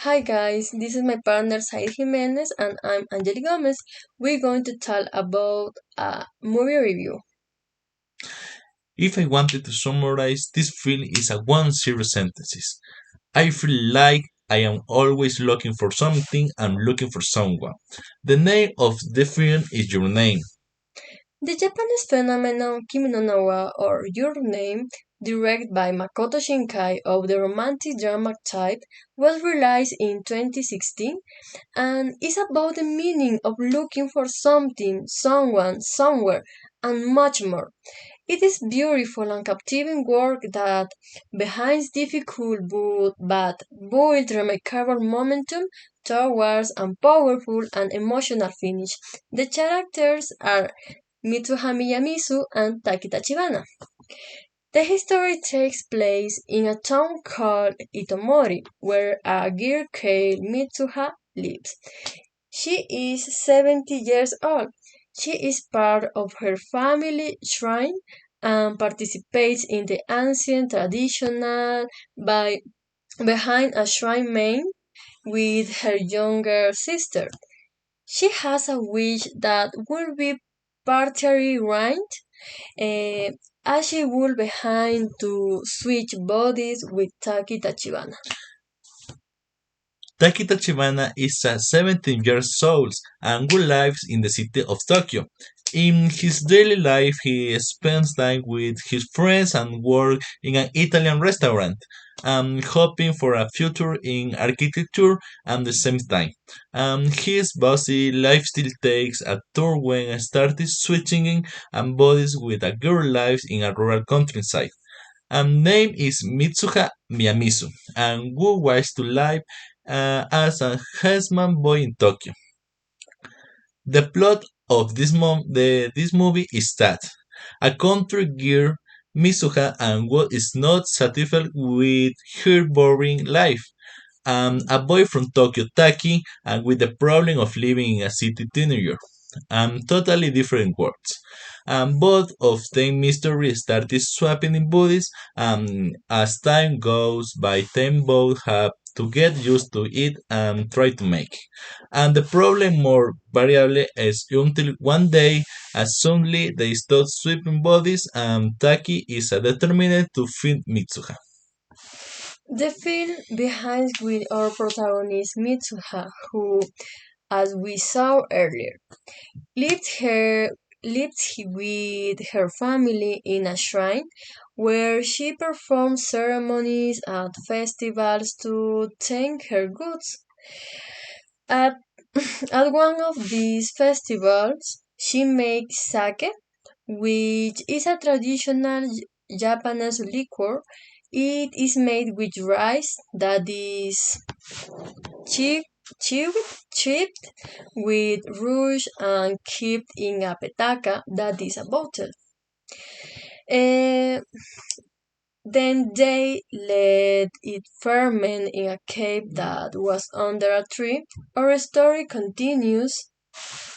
Hi guys, this is my partner Said Jimenez and I'm Angeli Gomez. We're going to talk about a movie review. If I wanted to summarize, this film is a one series sentences. I feel like I am always looking for something and looking for someone. The name of the film is Your Name. The Japanese phenomenon Kimi no Na wa or Your Name, directed by Makoto Shinkai of the romantic drama type, was released in 2016 and is about the meaning of looking for something, someone, somewhere, and much more. It is beautiful and captivating work that, behind difficult but built remarkable momentum towards a powerful and emotional finish. The characters are Mitsuha Miyamizu and Taki Tachibana. The history takes place in a town called Itomori, where a girl called Mitsuha lives. She is 70 years old. She is part of her family shrine and participates in the ancient traditional by behind a shrine main with her younger sister. She has a wish that will be partly right, eh, as she would behind to switch bodies with Taki Tachibana. Taki Tachibana is a 17 years old and who lives in the city of Tokyo. In his daily life, he spends time with his friends and work in an Italian restaurant, hoping for a future in architecture at the same time. His bossy lifestyle takes a tour when he starts switching in and bodies with a girl lives in a rural countryside. Name is Mitsuha Miyamizu, and who wants to live as a handsome boy in Tokyo. The plot of this movie is that a country girl, Mitsuha, and what is not satisfied with her boring life. A boy from Tokyo, Taki, and with the problem of living in a city teenager. Totally different worlds. Both of them mystery started swapping in bodies, and as time goes by, them both have to get used to it and try to make. And the problem more variable is until one day, as suddenly they start swapping bodies, and Taki is determined to find Mitsuha. The film behind with our protagonist Mitsuha, who, as we saw earlier, lived her with her family in a shrine where she performed ceremonies at festivals to thank her gods. At at one of these festivals, she makes sake, which is a traditional Japanese liquor. It is made with rice that is chip, chip, chipped with rouge and kept in a petaca that is a bottle. Eh, then they let it ferment in a cave that was under a tree. Our story continues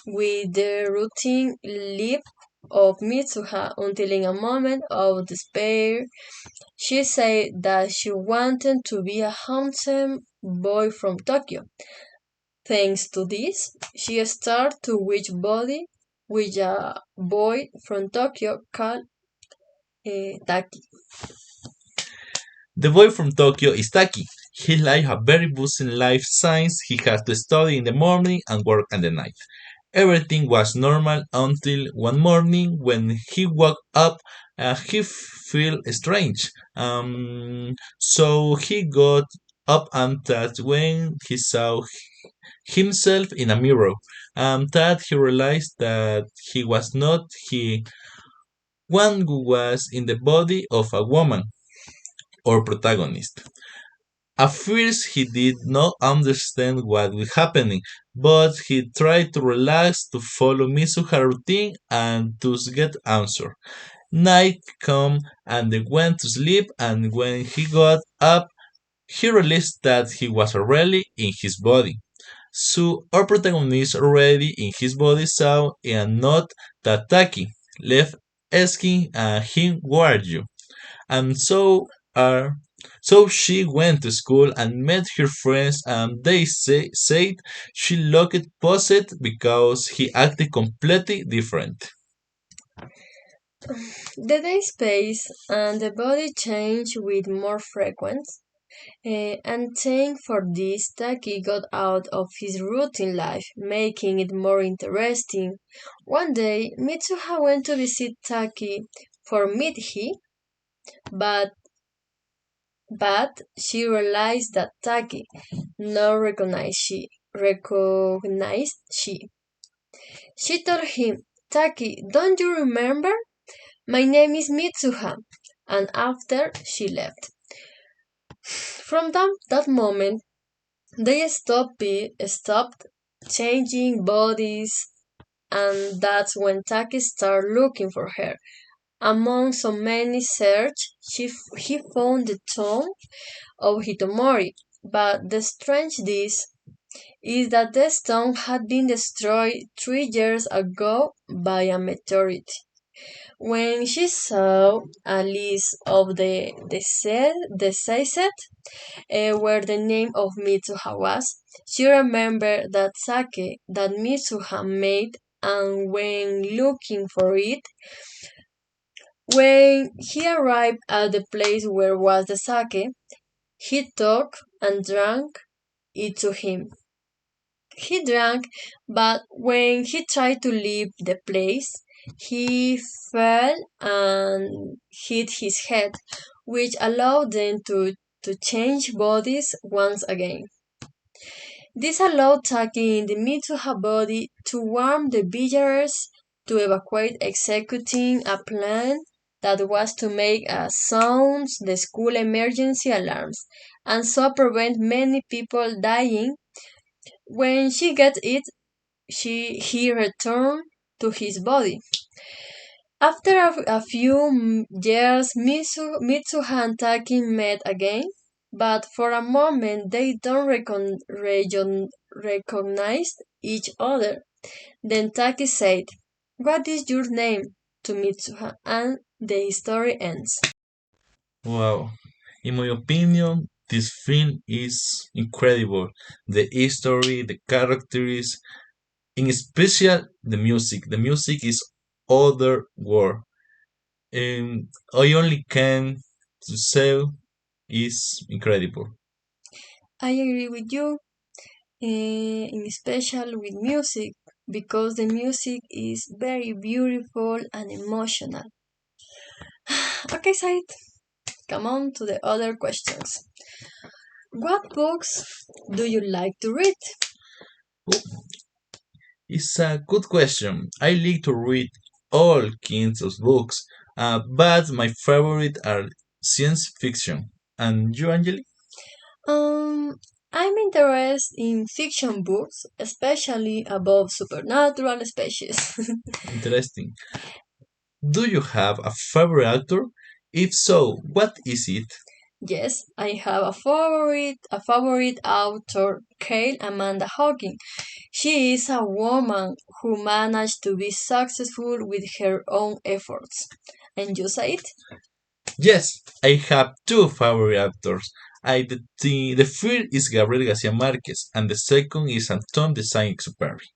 with the routine life of Mitsuha until in a moment of despair she said that she wanted to be a handsome boy from Tokyo. Thanks to this, she started to witch body with a boy from Tokyo called Taki. The boy from Tokyo is Taki. He lives a very busy life since he has to study in the morning and work at the night. Everything was normal until one morning when he woke up, he felt strange. So he got up and that when he saw himself in a mirror, that he realized that he was not he one who was in the body of a woman or protagonist. At first, he did not understand what was happening, but he tried to relax, to follow Mitsuha's routine, and to get answer. Night came, and they went to sleep, and when he got up, he realized that he was already in his body. So our protagonist already in his body saw a note that Taki left asking him, "Who are you?" And so are So she went to school and met her friends, and they said she looked possessed because he acted completely different. The day space and the body change with more frequency. And thank for this, Taki got out of his routine life, making it more interesting. One day, Mitsuha went to visit Taki for Midhi, but she realized that Taki not recognized she. She told him, Taki, don't you remember? My name is Mitsuha. And after she left. From that moment, they stopped changing bodies, and that's when Taki started looking for her. Among so many search, he found the tomb of Hitomori, but the strange this is that the stone had been destroyed 3 years ago by a meteorite. When she saw a list of the set where the name of Mitsuha was, she remembered that sake that Mitsuha made, and when looking for it, when he arrived at the place where was the sake, he took and drank it to him. He drank, but when he tried to leave the place, he fell and hit his head, which allowed them to change bodies once again. This allowed Taki in the Mitsuha body to warn the villagers to evacuate, executing a plan that was to make sounds the school emergency alarms and so prevent many people dying. When she gets it, he returned to his body. After a few years, Mitsuha and Taki met again, but for a moment they don't recognize each other. Then Taki said, "What is your name?" to Mitsuha, and the story ends. Wow. In my opinion, this film is incredible. The history, the characters, in special the music. The music is other world. I only can to say is incredible. I agree with you, in special with music, because the music is very beautiful and emotional. Okay, Said, come on to the other questions. What books do you like to read? Oh, it's a good question. I like to read all kinds of books, but my favorite are science fiction. And you, Angeli? Um, I'm interested in fiction books, especially about supernatural species. Interesting. Do you have a favorite actor? If so, what is it? Yes, I have a favorite author, Kale Amanda Hawking. She is a woman who managed to be successful with her own efforts. And you say it? Yes, I have two favorite actors. The first is Gabriel Garcia Marquez, and the second is Anton de Saint-Exupéry.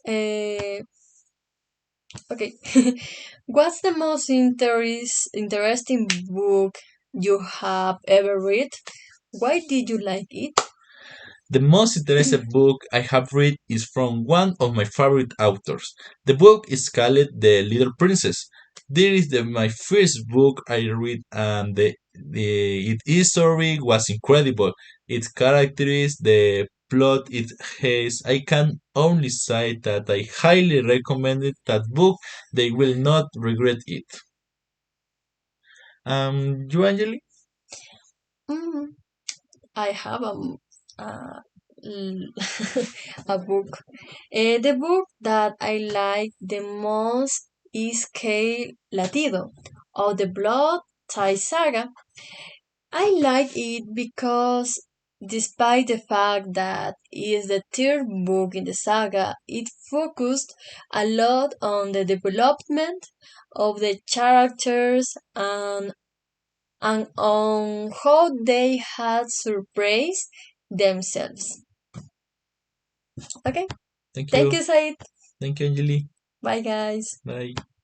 Uh, okay. What's the most interesting book you have ever read? Why did you like it? The most interesting book I have read is from one of my favorite authors. The book is called The Little Princess. This is my first book I read, and its history was incredible. Its characters, the plot it has. I can only say that I highly recommend that book. They will not regret it. You, Angeli? Mm, I have uh, a book. The book that I like the most is K. Latido of the Blood Tie Saga. I like it because, despite the fact that it is the third book in the saga, it focused a lot on the development of the characters and and on how they had surprised themselves. Okay, Thank thank you. you, Said. Thank you, Anjali. Bye, guys. Bye.